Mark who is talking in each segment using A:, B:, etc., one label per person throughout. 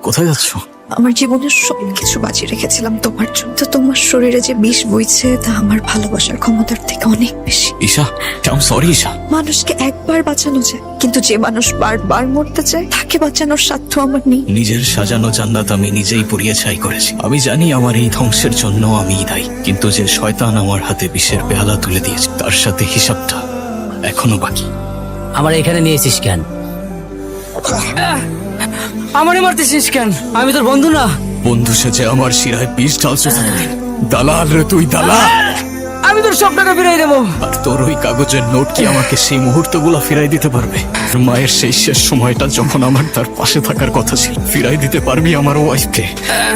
A: কোথায় যাচ্ছ?
B: আমার জীবনের সবকিছু বাঁচিয়ে রেখেছিলাম তোমার জন্য। তো তোমার শরীরে যে বিষ বইছে তা আমার ভালোবাসার ক্ষমতার থেকে অনেক বেশি।
A: Isha, I sorry Isha.
B: মানুষকে একবার বাঁচানো যায়, কিন্তু যে মানুষ বারবার মরতে চায় তাকে বাঁচানোর সাধ্য আমার নেই।
A: নিজের সাজানো জান্নাত আমি নিজেই পুড়িয়ে ছাই করেছি। আমি জানি আমার এই ধ্বংসের জন্য আমিই দায়ী, কিন্তু যে শয়তান আমার হাতে বিষের পেয়ালা তুলে দিয়েছে তার সাথে হিসাবটা এখনো বাকি।
C: আমার এখানে নিয়েছিস কেন? আমারে মারতেছিস কেন? আমি তোর বন্ধু না।
A: বন্ধু সেজে আমার শিরায় বিষ ঢালছো তুই। দালাল রে তুই, দালাল।
C: আমি তোর সব টাকা ফিরাই দেবো।
A: আর তোর ওই কাগজের নোট কি আমাকে সেই মুহূর্তগুলো ফিরাই দিতে পারবে? মায়ের সেই শেষ সময়টা যখন আমার তার পাশে থাকার কথা ছিল। ফিরাই দিতে পারবি আমার ওয়াইফকে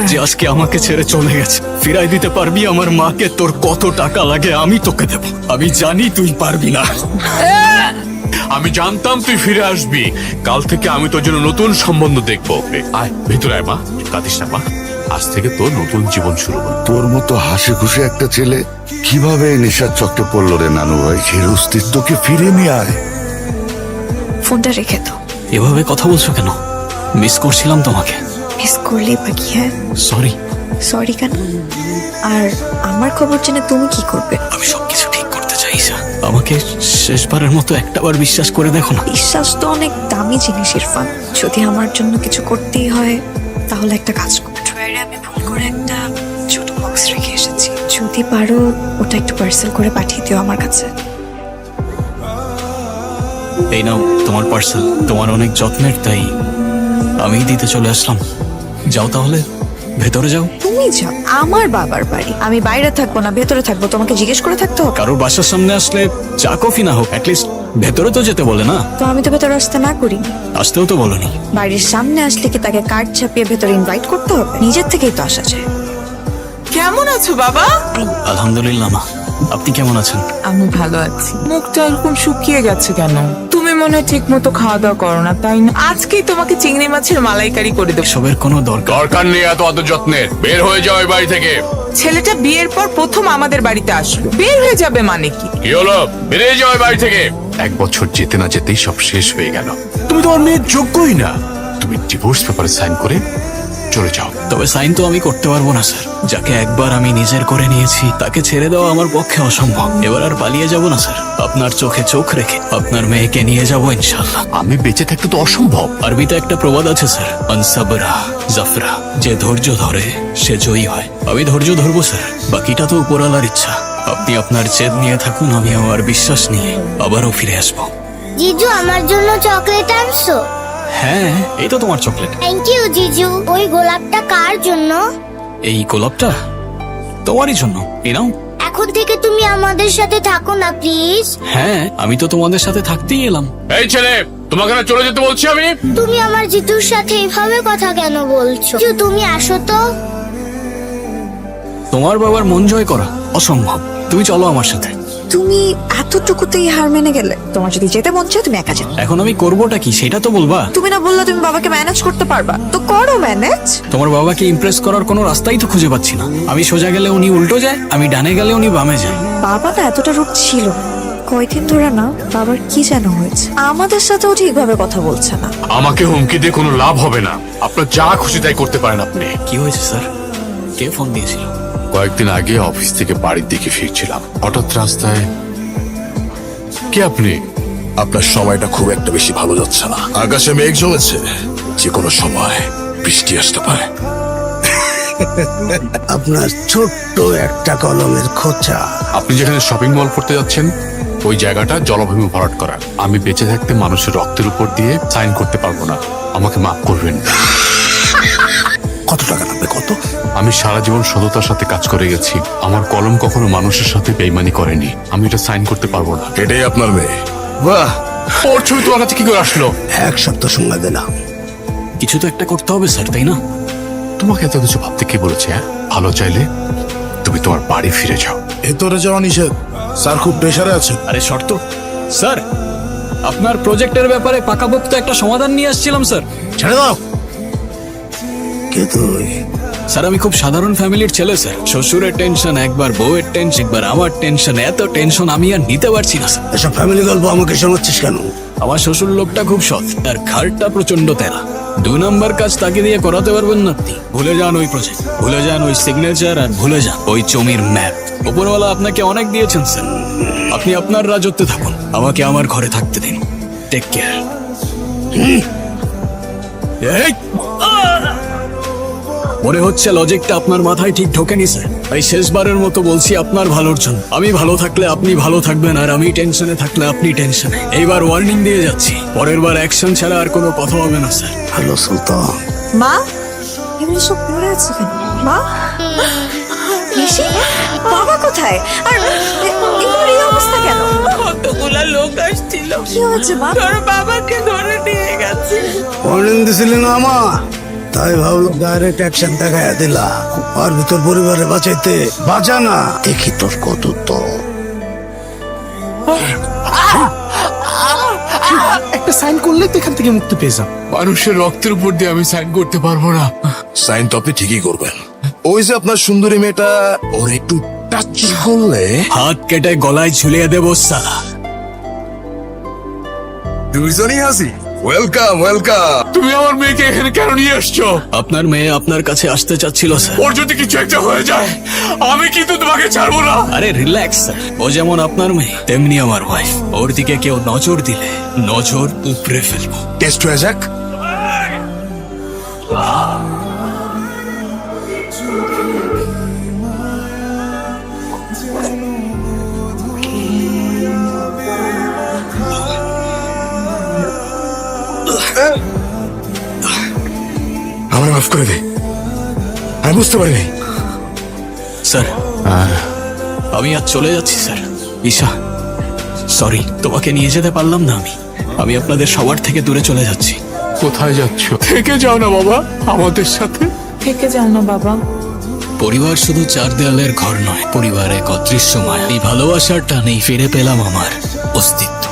A: যে আজকে আমাকে ছেড়ে চলে গেছে? ফিরাই দিতে পারবি আমার মাকে? তোর কত টাকা লাগে আমি তোকে দেব। আমি জানি তুই পারবি না।
D: আমি জানতাম তুই ফিরে আসবি। কাল থেকে আমি তোর জন্য নতুন সম্বন্ধ দেখবো। আয় ভেতরে আয় মা, কাঁদিস না মা। আজ থেকে তোর নতুন জীবন শুরু হল।
E: তোর মতো হাসি খুশি একটা ছেলে কিভাবে নেশার চক্রে পড়লো রে নানু ভাই? সেই অস্তিত্বকে ফিরে নিয়ে আয়।
B: ফোনটা রেখে দাও।
A: এভাবে কথা বলছো কেন? মিস করছিলাম তোমাকে।
B: মিস করলেই বা কি? হ্যাঁ,
A: সরি।
B: সরি কেন? আর আমার খবর জেনে তুমি কি করবে?
A: আমি সবকিছু ঠিক করতে চাই ঈশা। আমাকে শেষবারের মতো একটাবার বিশ্বাস করে দেখো না।
B: বিশ্বাস তো অনেক দামি জিনিস ইরফান। যদি আমার জন্য কিছু করতেই হয় তাহলে একটা কাজ করো। ড্রয়ারে আমি ভুল করে একটা ছোট বক্স রেখে এসেছি, যদি পারো ওটা একটু পার্সেল করে পাঠিয়ে দিও আমার কাছে।
A: এই নাও তোমার পার্সেল। তোমার অনেক যত্নের, তাই আমি দিতে চলে আসলাম। যাও তাহলে, ভেতরে যাও।
B: তুমি যাও, আমার বাবার বাড়ি। আমি বাইরে থাকবো না ভেতরে থাকবো, তোমাকে জিজ্ঞেস করে থাকতে হবে?
A: কারোর বাসার সামনে আসলে চা কফি না হোক, অ্যাটলিস্ট ভেতরে তো যেতে বলে না।
B: তো আমি তো ভেতরে আসতে না করি।
A: আসতেও তো বলনি।
B: বাড়ির সামনে আসলে কি তাকে কার্ড ছাপিয়ে ভেতরে ইনভাইট করতে হবে? নিজের থেকেই তো আসা যায়।
F: কেমন আছো বাবা?
A: আলহামদুলিল্লাহ মা, আপনি কেমন আছেন?
F: আমি ভালো আছি। মুখটা এরকম শুকিয়ে গেছে কেন? তুমি মনে হয় ঠিক মতো খাওয়া দাওয়া করো না, তাই না? আজকেই তোমাকে চিংড়ি মাছের মালাইকারি করে দেবো।
A: এসবের কোনো দরকার
D: দরকার নেই এত অত যত্নের। বের হয়ে যাও এই বাড়ি থেকে।
F: ছেলেটা বিয়ের পর প্রথম আমাদের বাড়িতে আসলো, বের হয়ে যাবে মানে কি?
D: কি হলো? বেরিয়ে যাও এই বাড়ি থেকে। 1 বছর যেতে না যেতেই সব শেষ হয়ে গেল। তুমি তো আমার মেয়ের যোগ্যই না। তুমি ডিভোর্স পেপারে সাইন করে চলে যাও।
A: তবে সাইন তো আমি করতে পারবো না স্যার। যাকে একবার আমি নিজের করে নিয়েছি তাকে ছেড়ে দেওয়া আমার পক্ষে অসম্ভব। এবার আর পালিয়ে যাব না স্যার। আপনার চোখে চোখ রেখে আপনার মেয়েকে নিয়ে যাব ইনশাল্লাহ।
D: আমি বেঁচে থাকতে তো অসম্ভব।
A: আরবিতে একটা প্রবাদ আছে স্যার, আনসাবরা জাফরা। যে ধৈর্য ধরে সে জয়ী হয়। আমি ধৈর্য ধরবো স্যার, বাকিটা তো উপরওয়ালার ইচ্ছা। আপনি আপনার জেদ নিয়ে থাকুন, আমি আমার বিশ্বাস নিয়ে আবারও ফিরে আসবো।
G: জিজু আমার জন্য চকলেট আনছো?
A: হ্যাঁ, এই তো তোমার চকলেট।
G: থ্যাংক ইউ জিজু। ওই গোলাপটা কার জন্য?
A: এই গোলাপটা তোমারই জন্য। এই নাও।
G: এখন থেকে তুমি আমাদের সাথে থাকো না প্লিজ।
A: হ্যাঁ, আমি তো তোমাদের সাথে থাকতেই এলাম।
D: এই ছেলে, তোমাকে না চলে যেতে বলছি আমি।
G: তুমি আমার জিতুর সাথে এইভাবে কথা কেন বলছো? জিজু তুমি আসো তো।
A: তোমার বাবার মন জয় করা অসম্ভব। তুমি চলো আমার সাথে।
B: তুমি এতটুকুতেই হার মেনে গেলে? তোমার যদি যেতে মন চায় তুমি একা যাও।
A: এখন আমি করবোটা কি সেটা তো বলবা।
B: তুমি না বললে তুমি বাবাকে ম্যানেজ করতে পারবা, তো করো ম্যানেজ।
A: তোমার বাবাকে ইমপ্রেস করার কোনো রাস্তাই তো খুঁজে পাচ্ছি না। আমি সোজা গেলে উনি উল্টো যায়, আমি ডানে গেলে উনি বামে যায়।
B: বাবা না এতটা রূপ ছিল না। কয়দিন ধরে না বাবার কি যেন হয়েছে, আমাদের সাথেও ঠিকভাবে কথা বলছে না।
D: আমাকে হুমকি দিয়ে কোনো লাভ হবে না। আপনার যা খুশি তাই করতে পারেন আপনি।
A: কি হয়েছে স্যার? কে ফোন দিয়েছিল?
D: কয়েকদিন আগে অফিস থেকে বাড়ির দিকে ফিরছিলাম, হঠাৎ রাস্তায়। কে আপনি?
E: আপনার সময়টা খুব একটা বেশি ভালো যাচ্ছে না। আকাশে মেঘ জমেছে, যে কোনো সময় বৃষ্টি আসতে পারে।
H: আপনার ছোট্ট একটা কলমের খোঁচা।
D: আপনি যেখানে শপিং মল করতে যাচ্ছেন ওই জায়গাটা জলাভূমি ভরাট করা। আমি বেঁচে থাকতে মানুষের রক্তের উপর দিয়ে সাইন করতে পারবো না। আমাকে মাফ করবেন।
H: কত টাকা লাগবে? কত?
D: আমি সারা জীবন সততার সাথে কাজ করে গেছি। আমার কলম কখনো মানুষের সাথে বেইমানি করেনি। আমি এটা সাইন করতে পারবো না।
E: এটাই আপনার মেয়ে?
D: বাহ, ওর ছবি তোমার কাছে কি করে আসলো?
H: 1 সপ্তাহ সময় দিলাম।
A: কিছু তো একটা করতে হবে স্যার, তাই না?
D: তোমাকে এত কিছু ভাবতে কে বলেছে? হ্যাঁ, ভালো চাইলে তুমি তোমার বাড়ি ফিরে যাও।
E: ভেতরে যাওয়া নিষেধ। স্যার খুব প্রেসারে আছে।
A: আরে শর্ত স্যার, আপনার প্রজেক্টের ব্যাপারে পাকাপোক্ত একটা সমাধান নিয়ে আসছিলাম স্যার।
H: ছেড়ে দাও। কে তুই?
A: স্যার আমি খুব সাধারণ ফ্যামিলির ছেলে স্যার। শ্বশুরের টেনশন একবার, বউয়ের টেনশন একবার, আমার টেনশন। এত টেনশন আমি আর নিতে পারছি না স্যার।
H: এসব ফ্যামিলি গল্প আমাকে শোনাচ্ছিস কেন?
A: আমার শ্বশুর লোকটা খুব সৎ, তার ঘাড়টা প্রচন্ড তেরা। 2 নম্বর কাজ তাকে দিয়ে করাতে পারবেন না আপনি। ভুলে যান ওই প্রজেক্ট, ভুলে যান ওই সিগনেচার, আর ভুলে যান ওই জমির ম্যাপ। উপরওয়ালা আপনাকে অনেক দিয়েছেন স্যার, আপনি আপনার রাজত্বে থাকুন, আমাকে আমার ঘরে থাকতে দিন। Take care. মনে হচ্ছে লজিকটা আপনার মাথায় ঠিক ঢোকেনি স্যার, তাই শেষবারের মতো বলছি আপনার ভালোর জন্য। আমি ভালো থাকলে আপনি ভালো থাকবেন, আর আমি টেনশনে থাকলে আপনি টেনশনে। এইবার ওয়ার্নিং দিয়ে যাচ্ছি, পরের বার অ্যাকশন ছাড়া আর কোনো কথা হবে না স্যার।
H: হ্যালো সুলতান,
B: মা, এগুলো সব পড়ে আছে কেন? মা, ঋষি, বাবা কোথায়? আর এগুলোর এই অবস্থা কেন?
F: কতগুলা লোক আসছিল,
B: কি হয়েছে মা?
F: তোর বাবাকে ধরে নিয়ে গেছে।
H: ওয়ার্নিং দিছিলি না আমা, তাই ভাবলো ডাইরেক্ট অ্যাকশন দেখাইয়া দিলা। আর ভিতর পরিবারে বাঁচাইতে বাঁচা না, দেখি তোর কত তো।
I: একটা সাইন করলে তো এখান থেকে মুক্তি পেয়ে যাও।
D: মানুষের রক্তের উপর দিয়ে আমি সাইন করতে পারবো না।
E: সাইন তো আপনি ঠিকই করবেন। ওই যে আপনার সুন্দরী মেয়েটা, ওর একটু টাচ করলে
A: হাত কেটে গলায় ঝুলিয়ে দেবো সালা।
E: দুইজনই হাসি। Welcome welcome.
D: তুমি আমার মেয়েকে এখানে কেন নিয়ে আসছো?
A: আপনার মেয়ে আপনার কাছে আসতে চাচ্ছিল স্যার।
D: ওর যদি কিছু একটা হয়ে যায়, আমি কিন্তু তোমাকে ছাড়বো না।
A: আরে রিল্যাক্স স্যার, ও যেমন আপনার মেয়ে তেমনি আমার ওয়াইফ। ওর দিকে কেউ নজর দিলে নজর উপড়ে ফেলবো।
E: টেস্ট হয়ে যাক। আমার মাফ করে দে, আমি বুঝতে পারিনি।
A: স্যার, আমি আজ চলে যাচ্ছি স্যার। ঈশা, সরি, তোমাকে নিয়ে যেতে পারলাম না। আমি আপনাদের সবার থেকে দূরে চলে যাচ্ছি।
D: কোথায় যাচ্ছ? থেকে যাও না বাবা আমাদের সাথে।
F: থেকে যাও না বাবা।
A: পরিবার শুধু 4 দেয়ালের ঘর নয়, পরিবার এক অদৃশ্য মায়া। এই ভালোবাসার টানেই ফিরে পেলাম আমার অস্তিত্ব।